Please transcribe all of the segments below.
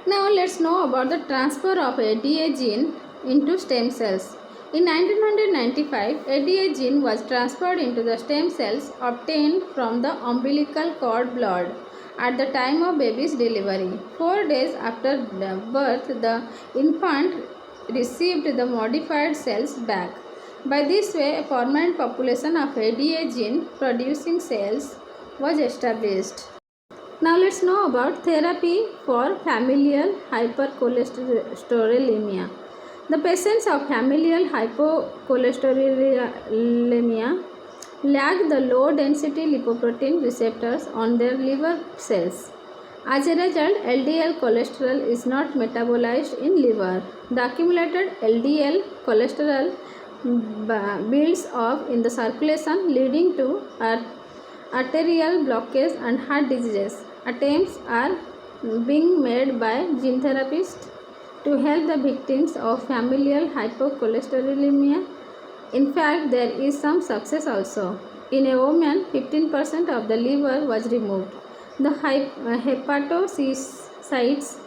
Now let's know about the transfer of ADA gene into stem cells. In 1995, ADA gene was transferred into the stem cells obtained from the umbilical cord blood at the time of baby's delivery. 4 days after birth, the infant received the modified cells back. By this way, a permanent population of ADA gene producing cells was established. Now let's know about therapy for familial hypercholesterolemia. The patients of familial hypercholesterolemia lack the low density lipoprotein receptors on their liver cells. As a result, LDL cholesterol is not metabolized in liver. The accumulated LDL cholesterol builds up in the circulation, leading to arterial blockage and heart diseases. Attempts are being made by gene therapists to help the victims of familial hypercholesterolemia. In fact, there is some success also. In a woman, 15% of the liver was removed. The hepatocytes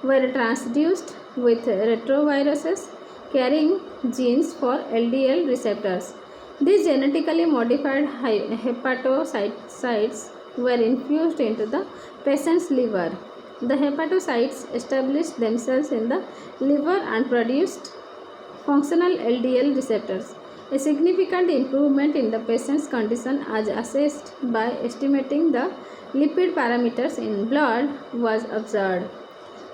were transduced with retroviruses carrying genes for LDL receptors. These genetically modified hepatocytes were infused into the patient's liver. The hepatocytes established themselves in the liver and produced functional LDL receptors. A significant improvement in the patient's condition as assessed by estimating the lipid parameters in blood was observed.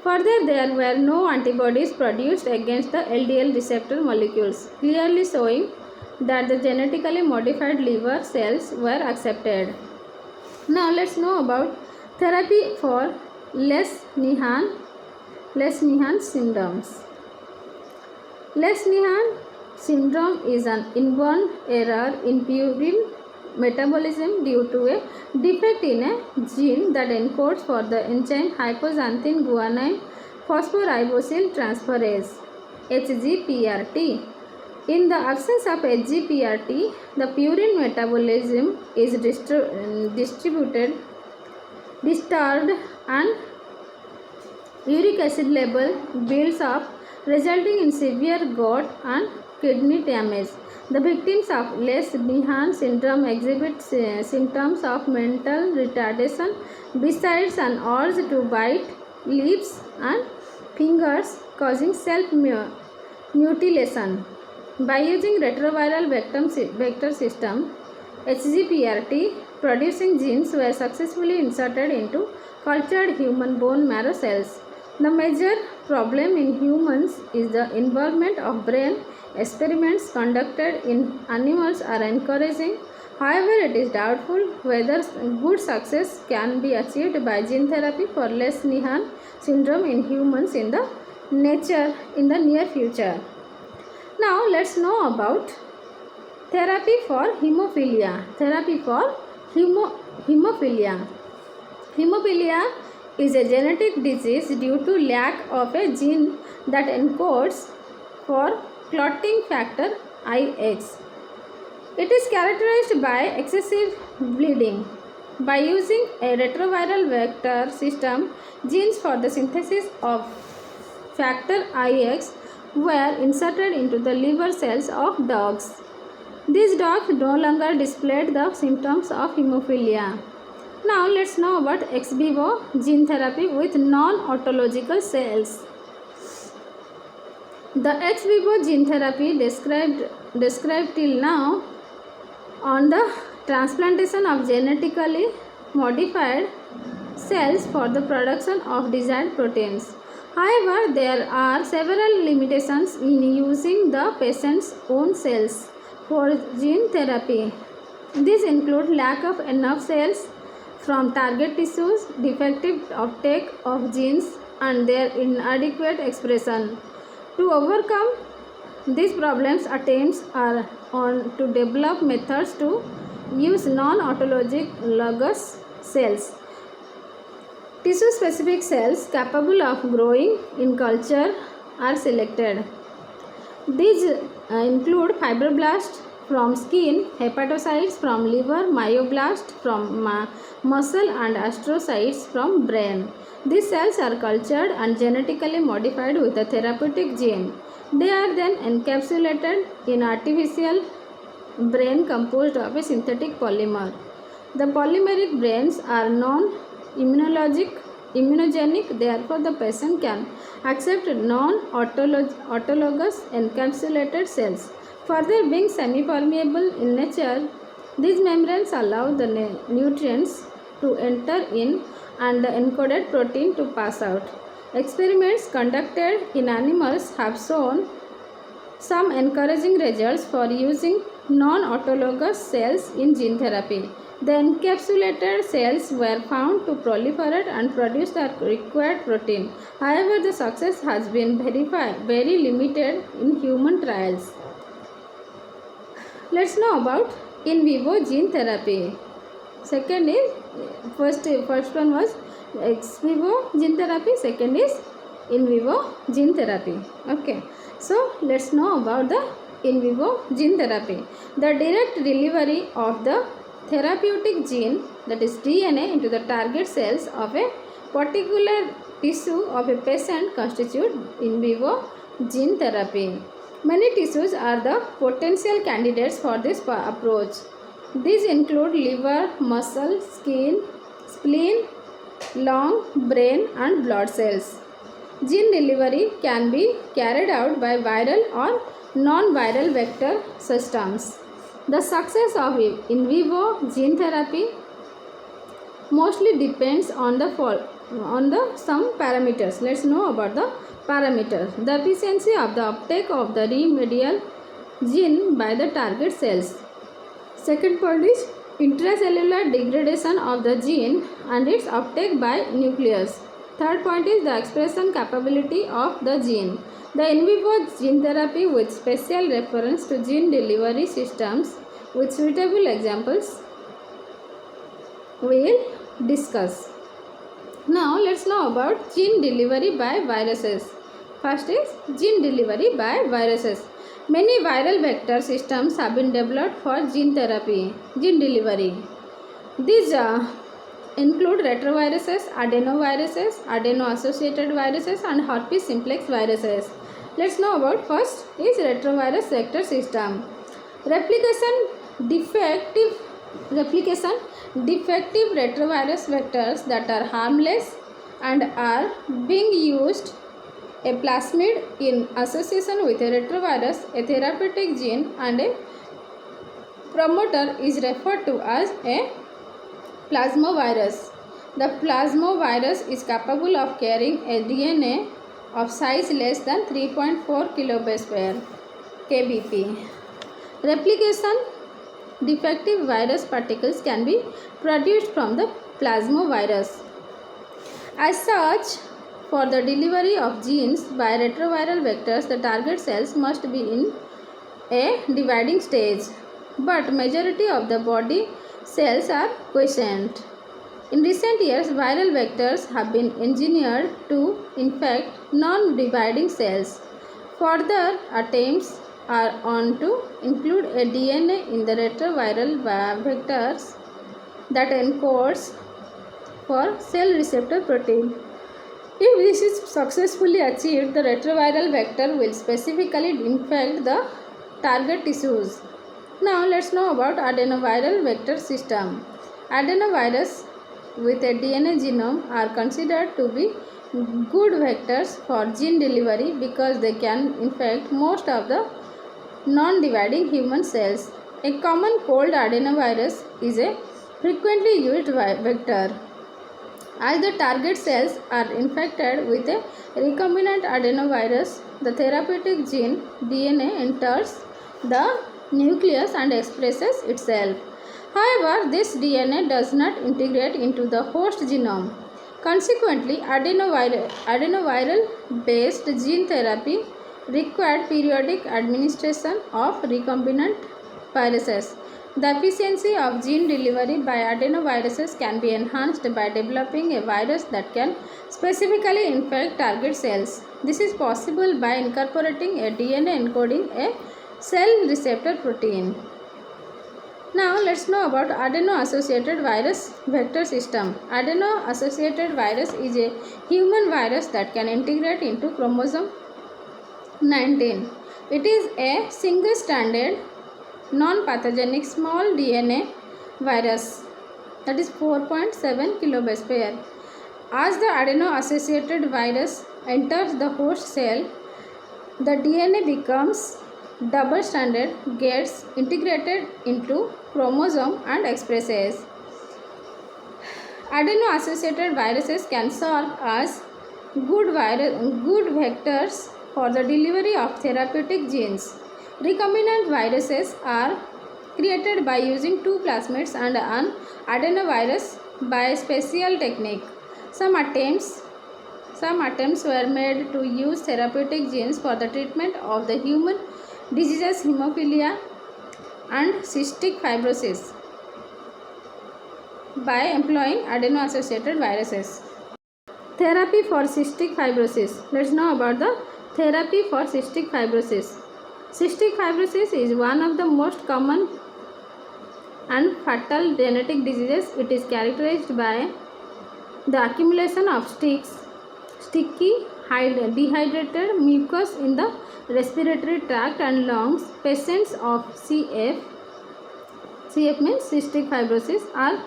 Further, there were no antibodies produced against the LDL receptor molecules, clearly showing that the genetically modified liver cells were accepted. Now let's know about therapy for Lesch-Nyhan syndromes. Lesch-Nyhan syndrome is an inborn error in purine metabolism due to a defect in a gene that encodes for the enzyme hypoxanthine guanine phosphoribosyl transferase (HGPRT). In the absence of HGPRT, the purine metabolism is disturbed and uric acid level builds up, resulting in severe gut and kidney damage. The victims of Lesch-Nyhan syndrome exhibit symptoms of mental retardation besides an urge to bite lips and fingers, causing self-mutilation. By using retroviral vector system, HGPRT producing genes were successfully inserted into cultured human bone marrow cells. The major problem in humans is the involvement of brain. Experiments conducted in animals are encouraging. However, it is doubtful whether good success can be achieved by gene therapy for Lesch-Nyhan syndrome in humans in the near future. Now let's know about therapy for hemophilia. Therapy for hemophilia. Hemophilia is a genetic disease due to lack of a gene that encodes for clotting factor IX. It is characterized by excessive bleeding. By using a retroviral vector system, genes for the synthesis of factor IX were inserted into the liver cells of dogs. These dogs no longer displayed the symptoms of hemophilia. Now let's know about ex vivo gene therapy with non-autological cells. The ex vivo gene therapy described till now on the transplantation of genetically modified cells for the production of desired proteins. However, there are several limitations in using the patient's own cells for gene therapy. These include lack of enough cells from target tissues, defective uptake of genes, and their inadequate expression. To overcome these problems, attempts are on to develop methods to use non-autologous cells. Tissue-specific cells capable of growing in culture are selected. These include fibroblasts from skin, hepatocytes from liver, myoblasts from muscle, and astrocytes from brain. These cells are cultured and genetically modified with a therapeutic gene. They are then encapsulated in artificial brain composed of a synthetic polymer. The polymeric brains are non-immunogenic, therefore the patient can accept non-autologous encapsulated cells. Further, being semi-permeable in nature, these membranes allow the nutrients to enter in and the encoded protein to pass out. Experiments conducted in animals have shown some encouraging results for using non-autologous cells in gene therapy. The encapsulated cells were found to proliferate and produce the required protein. However, the success has been very limited in human trials. Let's know about in vivo gene therapy. Second is first one was ex vivo gene therapy. Second is in vivo gene therapy. Okay. So let's know about the in vivo gene therapy. The direct delivery of the therapeutic gene, that is DNA, into the target cells of a particular tissue of a patient constitute in vivo gene therapy. Many tissues are the potential candidates for this approach. These include liver, muscle, skin, spleen, lung, brain and blood cells. Gene delivery can be carried out by viral or non-viral vector systems. The success of in vivo gene therapy mostly depends on some parameters. Let's know about the parameters. The efficiency of the uptake of the remedial gene by the target cells. Second point is intracellular degradation of the gene and its uptake by nucleus. Third point is the expression capability of the gene. The in vivo gene therapy with special reference to gene delivery systems with suitable examples we will discuss. Now let's know about gene delivery by viruses. First is gene delivery by viruses. Many viral vector systems have been developed for gene therapy, gene delivery. These include retroviruses, adenoviruses, adeno-associated viruses and herpes simplex viruses. Let's know about first is retrovirus vector system. Defective retrovirus vectors that are harmless and are being used a plasmid in association with a retrovirus, a therapeutic gene and a promoter is referred to as a plasmavirus. The plasmavirus is capable of carrying a DNA of size less than 3.4 kilobase per kbp. Replication defective virus particles can be produced from the plasmavirus. As such, for the delivery of genes by retroviral vectors, the target cells must be in a dividing stage, but majority of the body cells are quiescent. In recent years, viral vectors have been engineered to infect non-dividing cells. Further attempts are on to include a DNA in the retroviral vectors that encodes for cell receptor protein. If this is successfully achieved, the retroviral vector will specifically infect the target tissues. Now let's know about adenoviral vector system. Adenovirus with a DNA genome are considered to be good vectors for gene delivery because they can infect most of the non-dividing human cells. A common cold adenovirus is a frequently used vector. As the target cells are infected with a recombinant adenovirus, the therapeutic gene DNA enters the nucleus and expresses itself. However, this DNA does not integrate into the host genome. Consequently, adenoviral-based gene therapy required periodic administration of recombinant viruses. The efficiency of gene delivery by adenoviruses can be enhanced by developing a virus that can specifically infect target cells. This is possible by incorporating a DNA encoding a cell receptor protein. Now let's know about adeno-associated virus vector system. Adeno-associated virus is a human virus that can integrate into chromosome 19. It is a single-stranded, non-pathogenic small DNA virus that is 4.7 kilobase per year. As the adeno-associated virus enters the host cell, the DNA becomes double-stranded, gets integrated into chromosome and expresses. Adeno-associated viruses can serve as good vectors for the delivery of therapeutic genes. Recombinant viruses are created by using two plasmids and an adenovirus by a special technique. Some attempts were made to use therapeutic genes for the treatment of the human diseases hemophilia and cystic fibrosis by employing adeno-associated viruses. Therapy for cystic fibrosis. Let's know about the therapy for cystic fibrosis. Cystic fibrosis is one of the most common and fatal genetic diseases. It is characterized by the accumulation of sticky dehydrated mucus in the respiratory tract and lungs. Patients of CF means cystic fibrosis are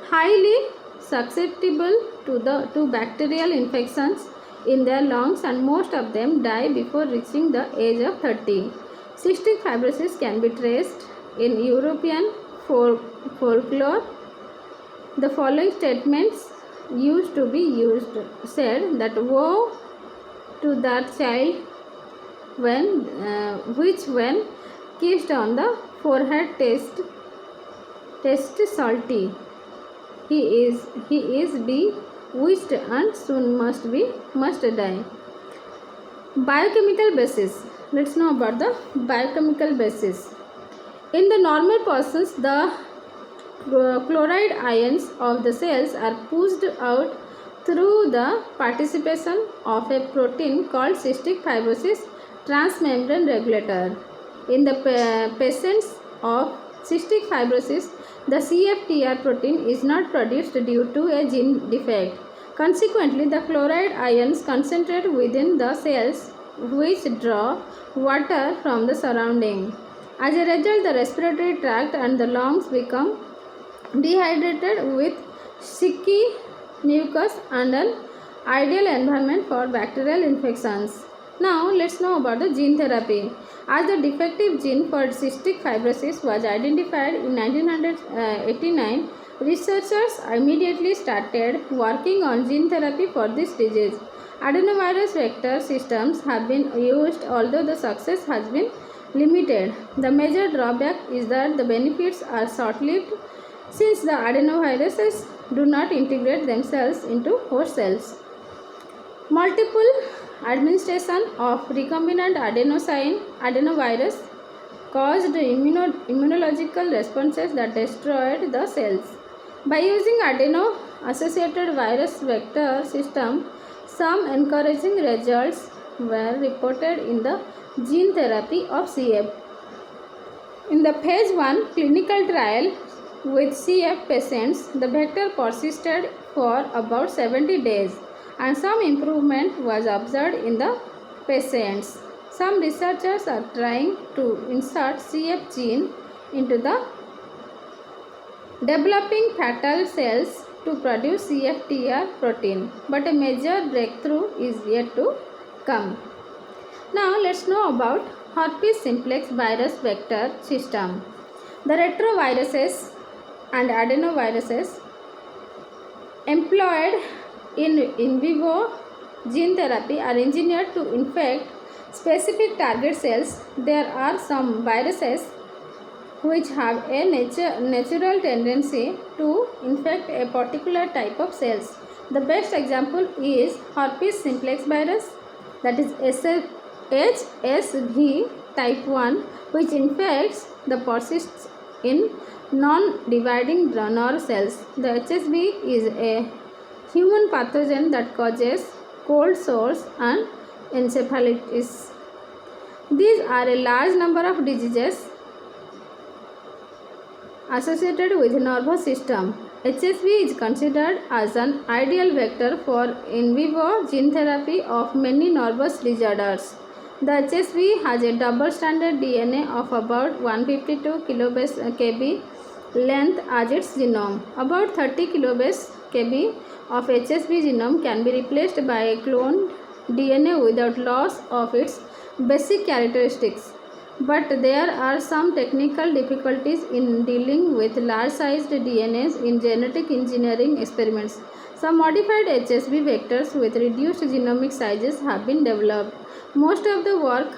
highly susceptible to bacterial infections in their lungs, and most of them die before reaching the age of 30. Cystic fibrosis can be traced in European folklore. The following statements used to be said that woe to that child which when kissed on the forehead taste salty. He is bewitched and soon must die. Biochemical basis. Let's know about the biochemical basis. In the normal persons, the chloride ions of the cells are pushed out through the participation of a protein called cystic fibrosis transmembrane regulator. In the patients of cystic fibrosis, the CFTR protein is not produced due to a gene defect. Consequently, the chloride ions concentrate within the cells, which draw water from the surrounding. As a result, the respiratory tract and the lungs become dehydrated with sticky mucus and an ideal environment for bacterial infections. Now let's know about the gene therapy. As the defective gene for cystic fibrosis was identified in 1989, researchers immediately started working on gene therapy for this disease. Adenovirus vector systems have been used, although the success has been limited. The major drawback is that the benefits are short-lived, since the adenoviruses do not integrate themselves into host cells. Multiple administration of recombinant adenovirus caused immunological responses that destroyed the cells. By using adeno-associated virus vector system, some encouraging results were reported in the gene therapy of CF. In the phase 1 clinical trial with CF patients, the vector persisted for about 70 days and some improvement was observed in the patients. Some researchers are trying to insert CF gene into the developing fetal cells to produce CFTR protein, but a major breakthrough is yet to come. Now let's know about herpes simplex virus vector system. The retroviruses and adenoviruses employed in vivo gene therapy are engineered to infect specific target cells. There are some viruses which have a natural tendency to infect a particular type of cells. The best example is herpes simplex virus, that is HSV type 1, which infects the persists in non-dividing nerve cells. The HSV is a human pathogen that causes cold sores and encephalitis. These are a large number of diseases associated with nervous system. HSV is considered as an ideal vector for in vivo gene therapy of many nervous disorders. The HSV has a double-stranded DNA of about 152 kb length as its genome. About 30 kb of HSV genome can be replaced by a cloned DNA without loss of its basic characteristics. But there are some technical difficulties in dealing with large-sized DNAs in genetic engineering experiments. Some modified HSV vectors with reduced genomic sizes have been developed. Most of the work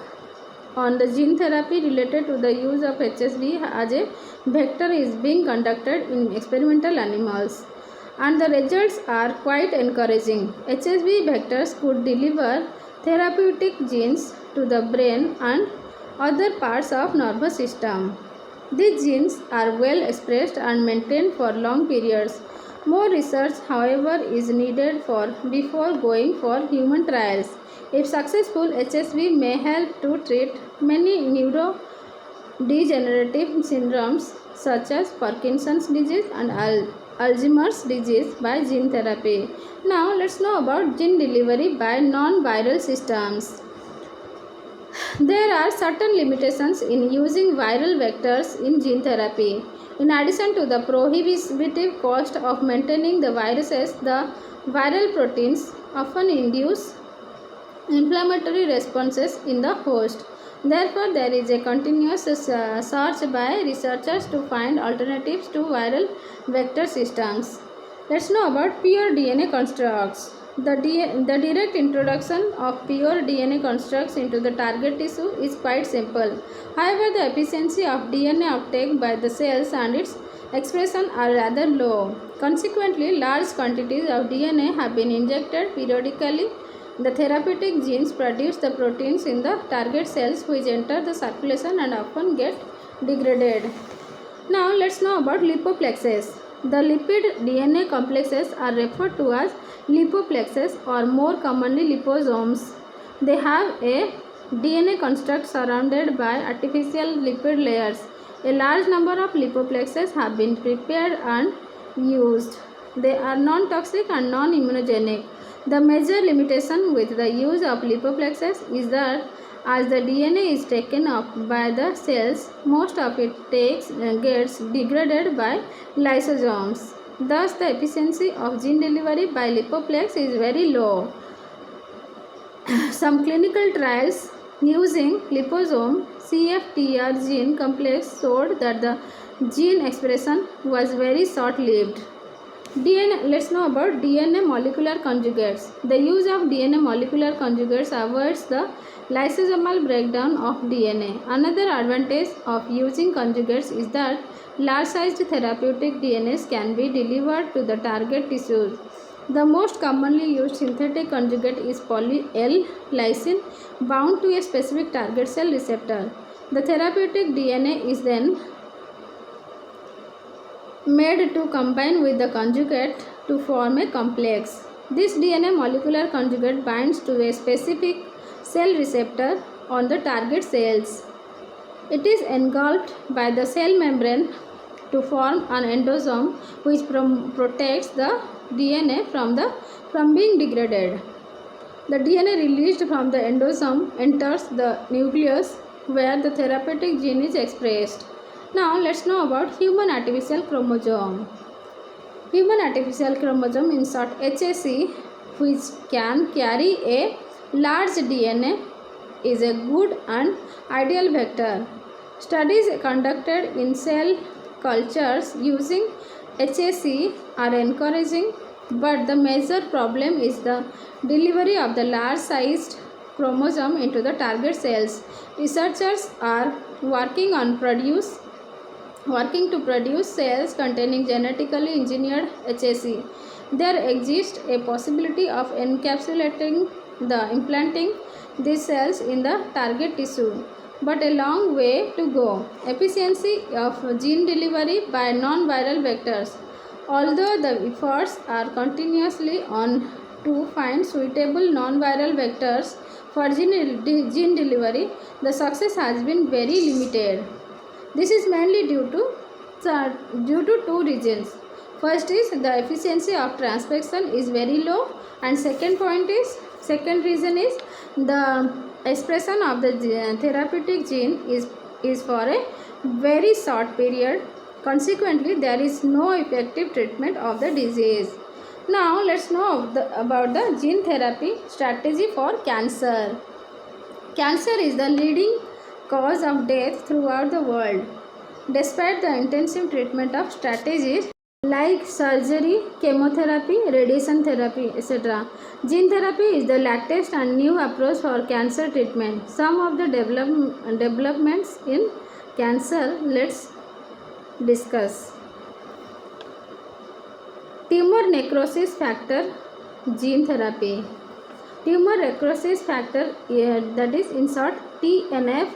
on the gene therapy related to the use of HSV as a vector is being conducted in experimental animals, and the results are quite encouraging. HSV vectors could deliver therapeutic genes to the brain and other parts of nervous system. These genes are well expressed and maintained for long periods. More research, however, is needed before going for human trials. If successful, HSV may help to treat many neurodegenerative syndromes such as Parkinson's disease and Alzheimer's disease by gene therapy. Now let's know about gene delivery by non-viral systems. There are certain limitations in using viral vectors in gene therapy. In addition to the prohibitive cost of maintaining the viruses, the viral proteins often induce inflammatory responses in the host. Therefore, there is a continuous search by researchers to find alternatives to viral vector systems. Let's know about pure DNA constructs. The direct introduction of pure DNA constructs into the target tissue is quite simple. However, the efficiency of DNA uptake by the cells and its expression are rather low. Consequently, large quantities of DNA have been injected periodically. The therapeutic genes produce the proteins in the target cells which enter the circulation and often get degraded. Now, let's know about lipoplexes. The lipid DNA complexes are referred to as lipoplexes or more commonly liposomes. They have a DNA construct surrounded by artificial lipid layers. A large number of lipoplexes have been prepared and used. They are non-toxic and non-immunogenic. The major limitation with the use of lipoplexes is that as the DNA is taken up by the cells, most of it gets degraded by lysosomes. Thus, the efficiency of gene delivery by lipoplex is very low. Some clinical trials using liposome CFTR gene complex showed that the gene expression was very short-lived. Let's know about DNA molecular conjugates. The use of DNA molecular conjugates avoids the lysosomal breakdown of DNA. Another advantage of using conjugates is that large-sized therapeutic DNAs can be delivered to the target tissues. The most commonly used synthetic conjugate is poly-L-lysine bound to a specific target cell receptor. The therapeutic DNA is then made to combine with the conjugate to form a complex. This DNA molecular conjugate binds to a specific cell receptor on the target cells. It is engulfed by the cell membrane to form an endosome which protects the DNA from being degraded. The DNA released from the endosome enters the nucleus where the therapeutic gene is expressed. Now let's know about human artificial chromosome. Human artificial chromosome, in short HAC, which can carry a large DNA, is a good and ideal vector. Studies conducted in cell cultures using HAC are encouraging, but the major problem is the delivery of the large-sized chromosome into the target cells. Researchers are working to produce cells containing genetically engineered HAC. There exists a possibility of implanting these cells in the target tissue, but a long way to go. Efficiency of gene delivery by non-viral vectors. Although the efforts are continuously on to find suitable non-viral vectors for gene delivery, the success has been very limited. This is mainly due to due to two reasons. First is the efficiency of transfection is very low, and second reason is the expression of the therapeutic gene is for a very short period. Consequently, there is no effective treatment of the disease. Now let's know about the gene therapy strategy for cancer. Cancer is the leading cause of death throughout the world. Despite the intensive treatment of strategies like surgery, chemotherapy, radiation therapy, etc., gene therapy is the latest and new approach for cancer treatment. Some of the developments in cancer, let's discuss. Tumor necrosis factor gene therapy. Tumor necrosis factor, that is in short TNF,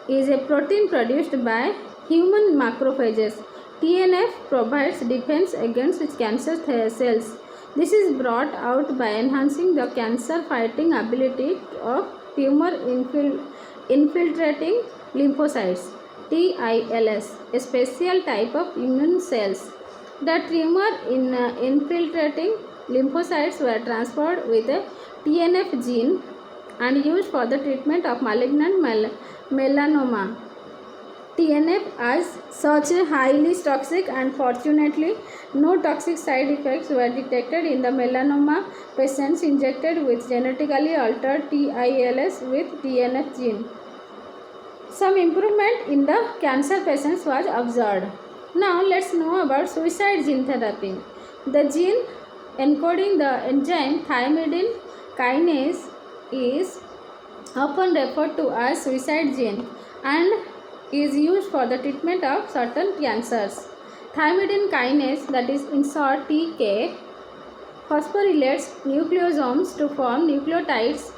is a protein produced by human macrophages. TNF provides defense against cancer cells. This is brought out by enhancing the cancer fighting ability of tumor infiltrating lymphocytes, TILS, a special type of immune cells. The tumor infiltrating lymphocytes were transferred with a TNF gene and used for the treatment of malignant melanoma. TNF as such a highly toxic, and fortunately no toxic side effects were detected in the melanoma patients injected with genetically altered TILS with TNF gene. Some improvement in the cancer patients was observed. Now let's know about suicide gene therapy. The gene encoding the enzyme thymidine kinase is often referred to as suicide gene and is used for the treatment of certain cancers. Thymidine kinase, that is in short TK, phosphorylates nucleosomes to form nucleotides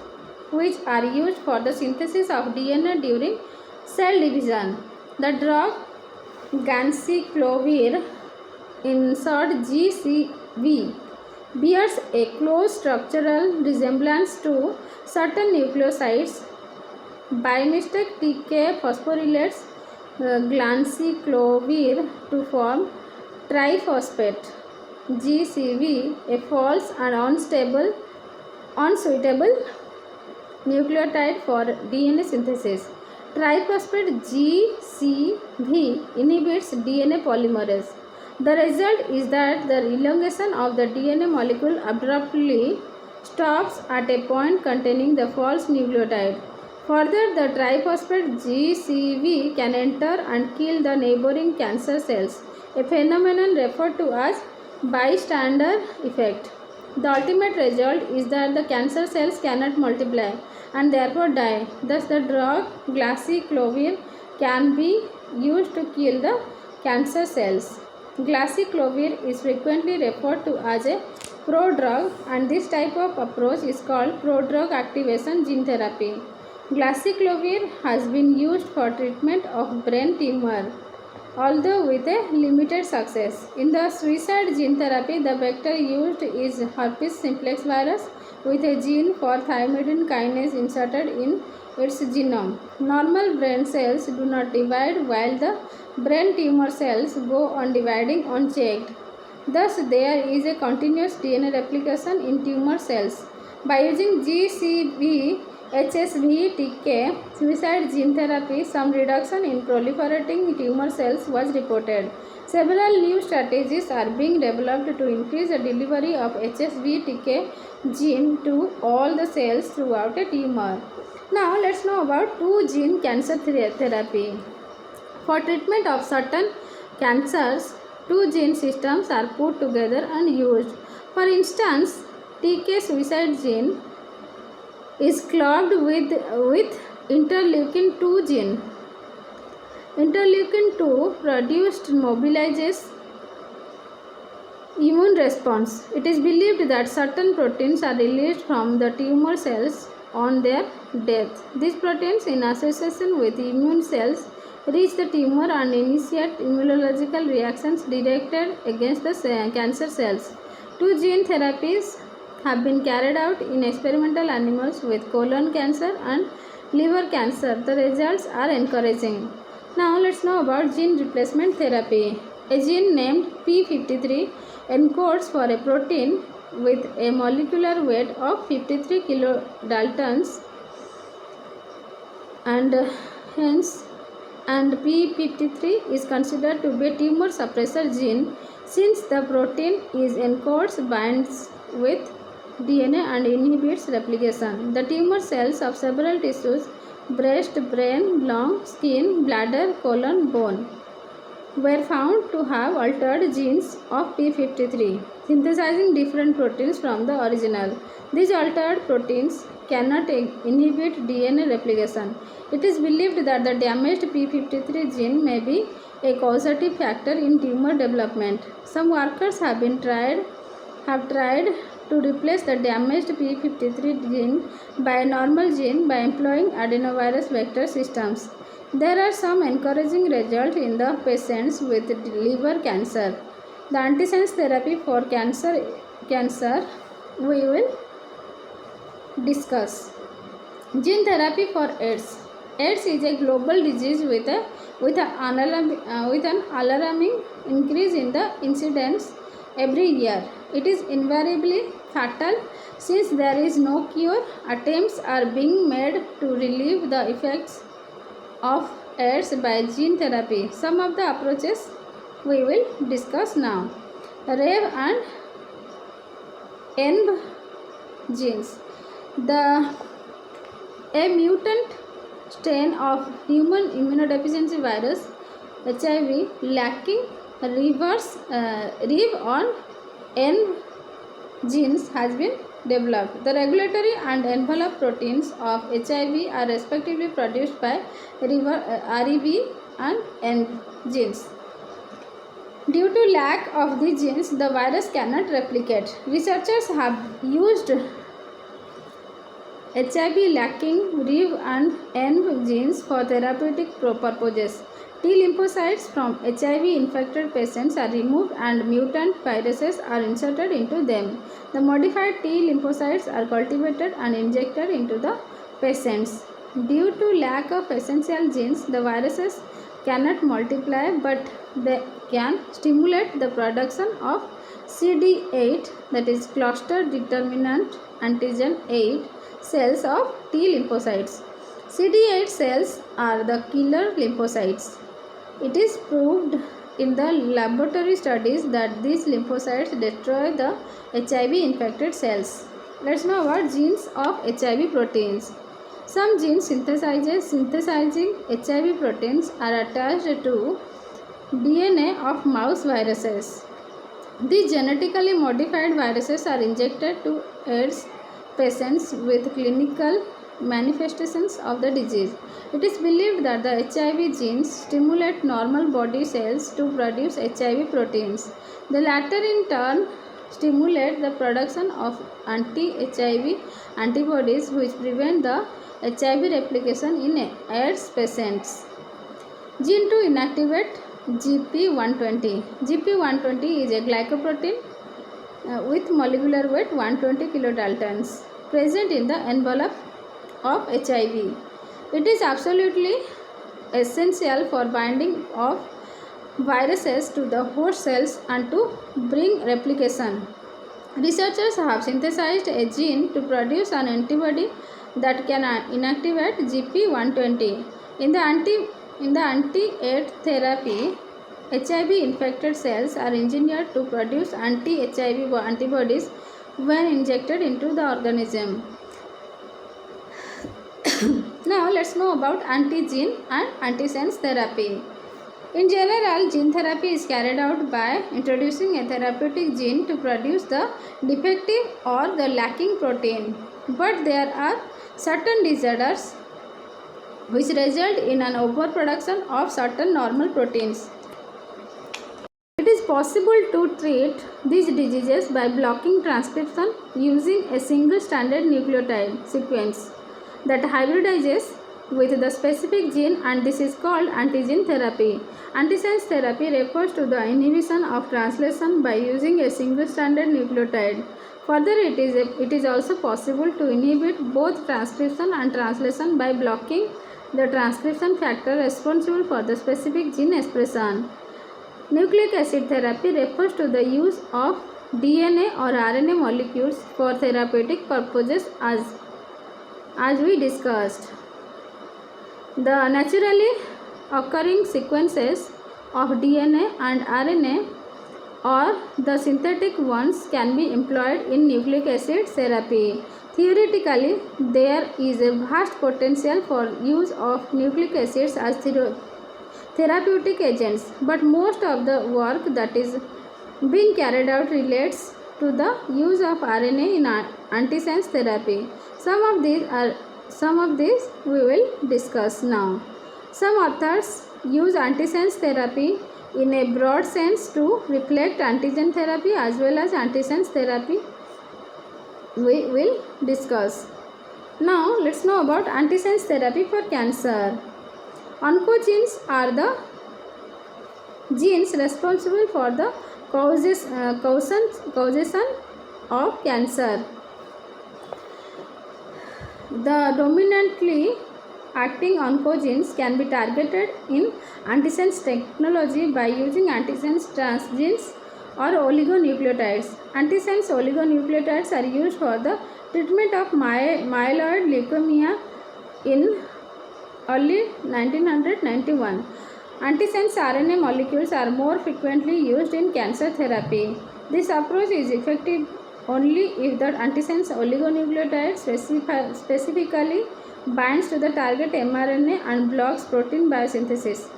which are used for the synthesis of DNA during cell division. The drug ganciclovir, in short GCV, bears a close structural resemblance to certain nucleosides. By mistake, TK phosphorylates ganciclovir to form triphosphate GCV, a false and unsuitable nucleotide for DNA synthesis. Triphosphate GCV inhibits DNA polymerase. The result is that the elongation of the DNA molecule abruptly stops at a point containing the false nucleotide. Further, the triphosphate GCV can enter and kill the neighboring cancer cells, a phenomenon referred to as bystander effect. The ultimate result is that the cancer cells cannot multiply and therefore die. Thus, the drug ganciclovir can be used to kill the cancer cells. Ganciclovir is frequently referred to as a prodrug, and this type of approach is called prodrug activation gene therapy. Ganciclovir has been used for treatment of brain tumor, although with a limited success. In the suicide gene therapy, the vector used is herpes simplex virus with a gene for thymidine kinase inserted in its genome. Normal brain cells do not divide while the brain tumor cells go on dividing unchecked. Thus, there is a continuous DNA replication in tumor cells. By using GCV HSV-TK suicide gene therapy, some reduction in proliferating tumor cells was reported. Several new strategies are being developed to increase the delivery of HSV-TK gene to all the cells throughout a tumor. Now let's know about two-gene cancer therapy. For treatment of certain cancers, two gene systems are put together and used. For instance, TK suicide gene is clogged with interleukin 2 gene. Interleukin 2 produced mobilizes immune response. It is believed that certain proteins are released from the tumor cells on their death. These proteins, in association with immune cells, reach the tumor and initiate immunological reactions directed against the cancer cells. Two gene therapies have been carried out in experimental animals with colon cancer and liver cancer. The results are encouraging. Now let's know about gene replacement therapy. A gene named P53 encodes for a protein with a molecular weight of 53 kilodaltons and hence P53 is considered to be a tumor suppressor gene since the protein is encodes binds with DNA and inhibits replication. The tumor cells of several tissues breast, brain, lung, skin, bladder, colon, bone were found to have altered genes of P53, synthesizing different proteins from the original. These altered proteins cannot inhibit DNA replication. It is believed that the damaged P53 gene may be a causative factor in tumor development. Some workers have tried to replace the damaged P53 gene by a normal gene by employing adenovirus vector systems. There are some encouraging results in the patients with liver cancer. The antisense therapy for cancer we will discuss. Gene therapy for AIDS. AIDS is a global disease with an alarming increase in the incidence every year. It is invariably fatal since there is no cure. Attempts are being made to relieve the effects of AIDS by gene therapy. Some of the approaches we will discuss now. RAVE and ENV genes. A mutant strain of human immunodeficiency virus HIV lacking REV on ENV genes has been developed. The regulatory and envelope proteins of HIV are respectively produced by REV and ENV genes. Due to lack of these genes, the virus cannot replicate. Researchers have used HIV lacking REV and ENV genes for therapeutic purposes. T lymphocytes from HIV infected patients are removed and mutant viruses are inserted into them. The modified T lymphocytes are cultivated and injected into the patients. Due to lack of essential genes, the viruses cannot multiply, but they can stimulate the production of CD8, that is cluster determinant antigen 8 cells of T lymphocytes. CD8 cells are the killer lymphocytes. It is proved in the laboratory studies that these lymphocytes destroy the HIV infected cells. Let's know about genes of HIV proteins. Some genes synthesizing HIV proteins are attached to DNA of mouse viruses. These genetically modified viruses are injected to AIDS patients with clinical manifestations of the disease. It is believed that the HIV genes stimulate normal body cells to produce HIV proteins. The latter in turn stimulate the production of anti-HIV antibodies which prevent the HIV replication in AIDS patients. Gene to inactivate GP120. GP120 is a glycoprotein with molecular weight 120 kilodaltons present in the envelope of HIV. It is absolutely essential for binding of viruses to the host cells and to bring replication. Researchers have synthesized a gene to produce an antibody that can inactivate GP120. In the anti-AIDS therapy, HIV infected cells are engineered to produce anti-HIV antibodies when injected into the organism. Now let's know about anti-gene and antisense therapy. In general, gene therapy is carried out by introducing a therapeutic gene to produce the defective or the lacking protein. But there are certain disorders which result in an overproduction of certain normal proteins. It is possible to treat these diseases by blocking transcription using a single standard nucleotide sequence that hybridizes with the specific gene, and this is called antigen therapy. Antisense therapy refers to the inhibition of translation by using a single standard nucleotide. Further, it is also possible to inhibit both transcription and translation by blocking the transcription factor responsible for the specific gene expression. Nucleic acid therapy refers to the use of DNA or RNA molecules for therapeutic purposes as we discussed. The naturally occurring sequences of DNA and RNA or the synthetic ones can be employed in nucleic acid therapy. Theoretically, there is a vast potential for use of nucleic acids as therapeutic agents, but most of the work that is being carried out relates to the use of RNA in antisense therapy. Some of these we will discuss now. Some authors use antisense therapy in a broad sense to reflect antigen therapy as well as antisense therapy we will discuss. Now let's know about antisense therapy for cancer. Oncogenes are the genes responsible for the causation of cancer. The dominantly acting oncogenes can be targeted in antisense technology by using antisense transgenes or oligonucleotides. Antisense oligonucleotides are used for the treatment of myeloid leukemia in early 1991. Antisense RNA molecules are more frequently used in cancer therapy. This approach is effective only if the antisense oligonucleotide specifically binds to the target mRNA and blocks protein biosynthesis.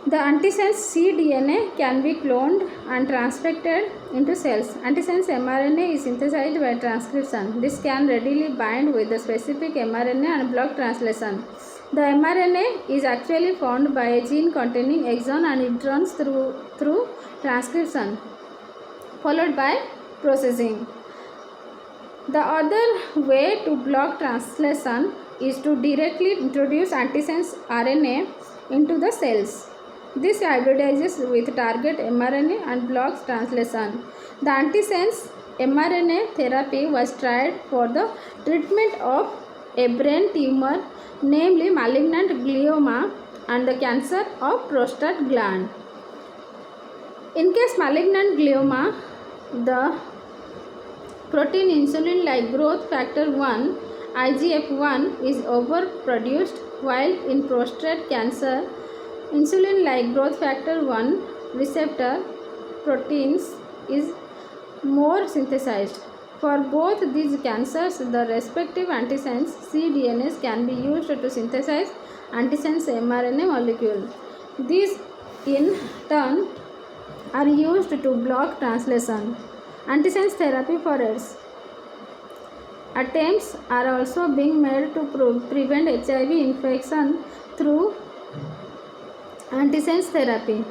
The antisense cDNA can be cloned and transfected into cells. Antisense mRNA is synthesized by transcription. This can readily bind with the specific mRNA and block translation. The mRNA is actually formed by a gene containing exon and introns through transcription, followed by processing. The other way to block translation is to directly introduce antisense RNA into the cells. This hybridizes with target mRNA and blocks translation. The antisense mRNA therapy was tried for the treatment of a brain tumor, namely malignant glioma, and the cancer of prostate gland. In case malignant glioma, the protein insulin-like growth factor 1 IGF-1 is overproduced, while in prostate cancer, insulin-like growth factor 1 receptor proteins is more synthesized. For both these cancers, the respective antisense cDNAs can be used to synthesize antisense mRNA molecule. These in turn are used to block translation. Antisense therapy for AIDS. Attempts are also being made to prevent HIV infection through antisense therapy.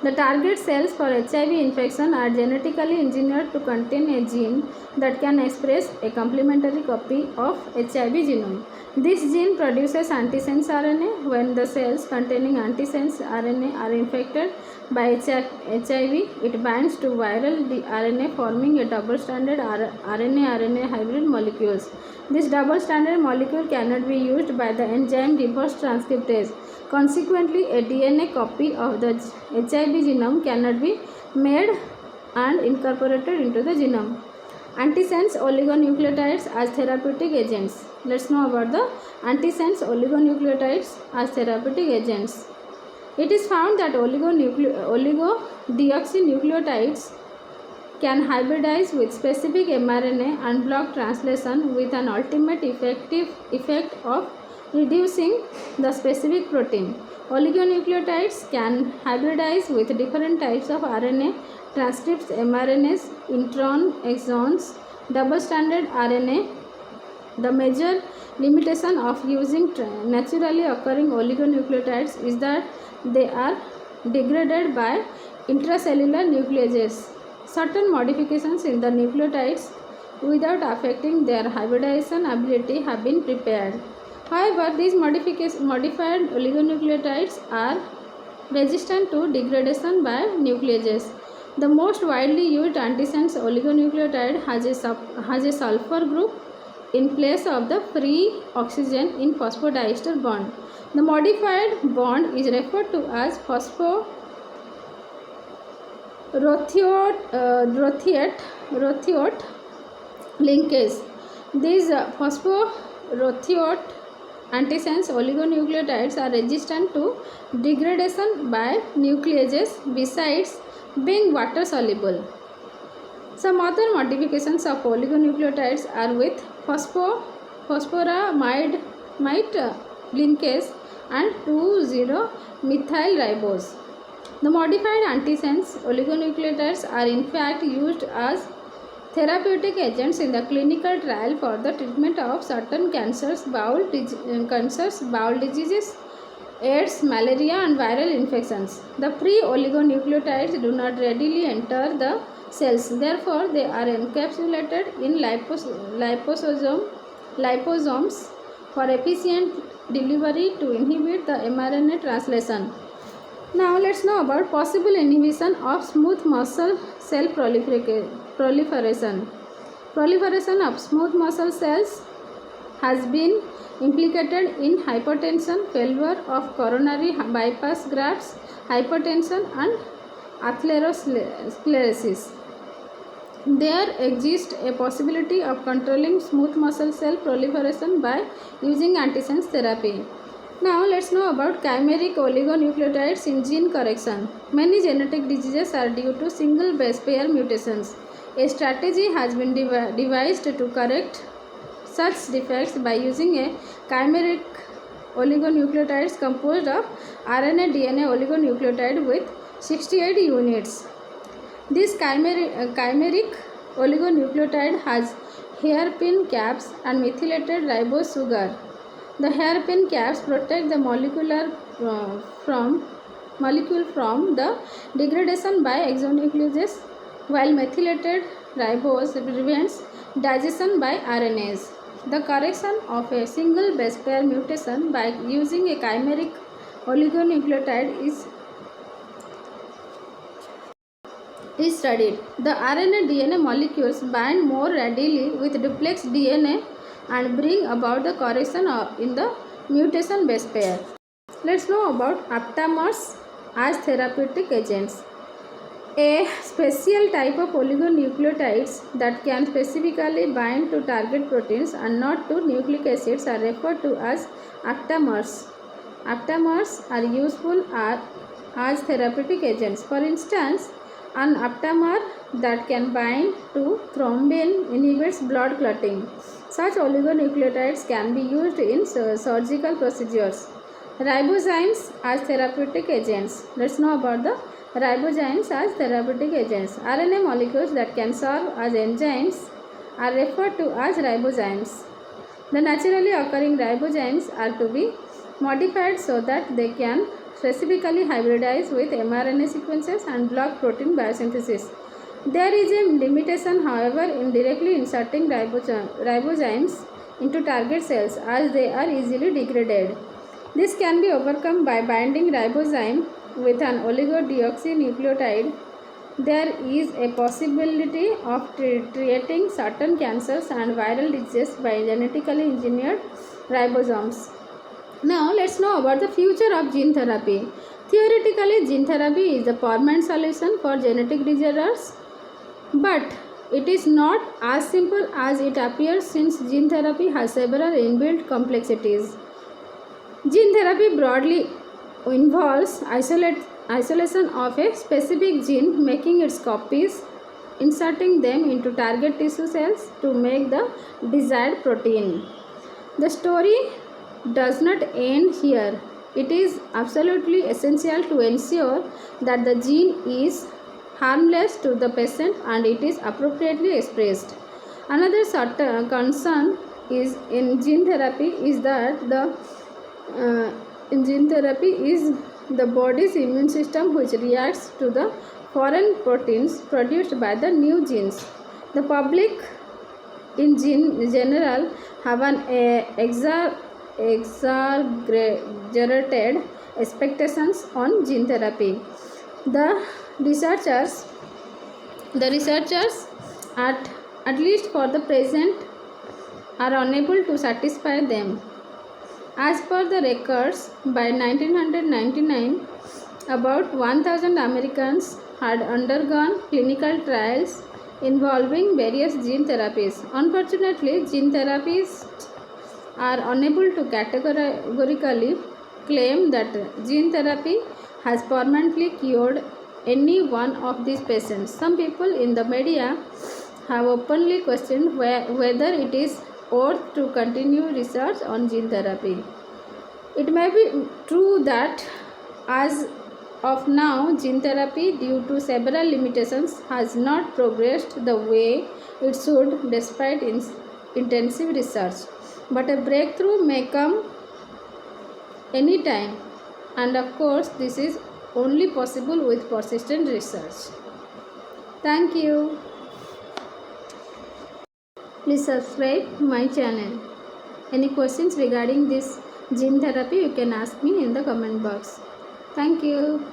The target cells for HIV infection are genetically engineered to contain a gene that can express a complementary copy of HIV genome. This gene produces antisense RNA. When the cells containing antisense RNA are infected by HIV, it binds to viral RNA, forming a double-stranded RNA-RNA hybrid molecules. This double-stranded molecule cannot be used by the enzyme reverse transcriptase. Consequently, a DNA copy of the HIV genome cannot be made and incorporated into the genome. Antisense oligonucleotides as therapeutic agents. Let's know about the antisense oligonucleotides as therapeutic agents. It is found that oligodeoxynucleotides can hybridize with specific mRNA and block translation with an ultimate effect of reducing the specific protein. Oligonucleotides can hybridize with different types of RNA, transcripts, mRNAs, intron, exons, double-stranded RNA. The major limitation of using naturally occurring oligonucleotides is that they are degraded by intracellular nucleases. Certain modifications in the nucleotides without affecting their hybridization ability have been prepared. However, these modified oligonucleotides are resistant to degradation by nucleases. The most widely used antisense oligonucleotide has a sulfur group in place of the free oxygen in phosphodiester bond. The modified bond is referred to as Rothiote linkage. These phosphorothiote antisense oligonucleotides are resistant to degradation by nucleases besides being water soluble. Some other modifications of oligonucleotides are with phosphoramide linkase and 2,0-methyl ribose. The modified antisense oligonucleotides are in fact used as therapeutic agents in the clinical trial for the treatment of certain cancers, bowel diseases, AIDS, malaria, and viral infections. The free oligonucleotides do not readily enter the cells. Therefore, they are encapsulated in liposomes for efficient delivery to inhibit the mRNA translation. Now, let's know about possible inhibition of smooth muscle cell proliferation. Proliferation of smooth muscle cells has been implicated in hypertension, failure of coronary bypass grafts, hypertension, and atherosclerosis. There exists a possibility of controlling smooth muscle cell proliferation by using antisense therapy. Now let's know about chimeric oligonucleotides in gene correction. Many genetic diseases are due to single base pair mutations. A strategy has been devised to correct such defects by using a chimeric oligonucleotides composed of RNA-DNA oligonucleotide with 68 units. This chimeric oligonucleotide has hairpin caps and methylated ribose sugar. The hairpin caps protect the molecule from the degradation by exonucleases, while methylated ribose prevents digestion by RNAs. The correction of a single base pair mutation by using a chimeric oligonucleotide is studied. The RNA-DNA molecules bind more readily with duplex DNA and bring about the correction in the mutation base pair. Let's know about aptamers as therapeutic agents. A special type of oligonucleotides that can specifically bind to target proteins and not to nucleic acids are referred to as aptamers. Aptamers are useful as therapeutic agents. For instance, an aptamer that can bind to thrombin inhibits blood clotting. Such oligonucleotides can be used in surgical procedures. Ribozymes as therapeutic agents. Let's know about the ribozymes as therapeutic agents. RNA molecules that can serve as enzymes are referred to as ribozymes. The naturally occurring ribozymes are to be modified so that they can specifically hybridize with mRNA sequences and block protein biosynthesis. There is a limitation, however, in directly inserting ribozymes into target cells as they are easily degraded. This can be overcome by binding ribozyme with an oligodeoxynucleotide. There is a possibility of treating certain cancers and viral diseases by genetically engineered ribosomes. Now let's know about the future of gene therapy. Theoretically, gene therapy is the permanent solution for genetic disorders, but it is not as simple as it appears since gene therapy has several inbuilt complexities. Gene therapy broadly involves isolation of a specific gene, making its copies, inserting them into target tissue cells to make the desired protein. The story does not end here. It is absolutely essential to ensure that the gene is harmless to the patient and it is appropriately expressed. Another concern is in gene therapy is that the body's immune system which reacts to the foreign proteins produced by the new genes. The public in general have an exaggerated expectations on gene therapy. The researchers at least for the present are unable to satisfy them. As per the records, by 1999 about 1000 Americans had undergone clinical trials involving various gene therapies. Unfortunately, gene therapies are unable to categorically claim that gene therapy has permanently cured any one of these patients. Some people in the media have openly questioned whether it is worth to continue research on gene therapy. It may be true that as of now, gene therapy, due to several limitations, has not progressed the way it should despite intensive research. But a breakthrough may come anytime, and of course, this is only possible with persistent research. Thank you. Please subscribe my channel. Any questions regarding this gene therapy, you can ask me in the comment box. Thank you.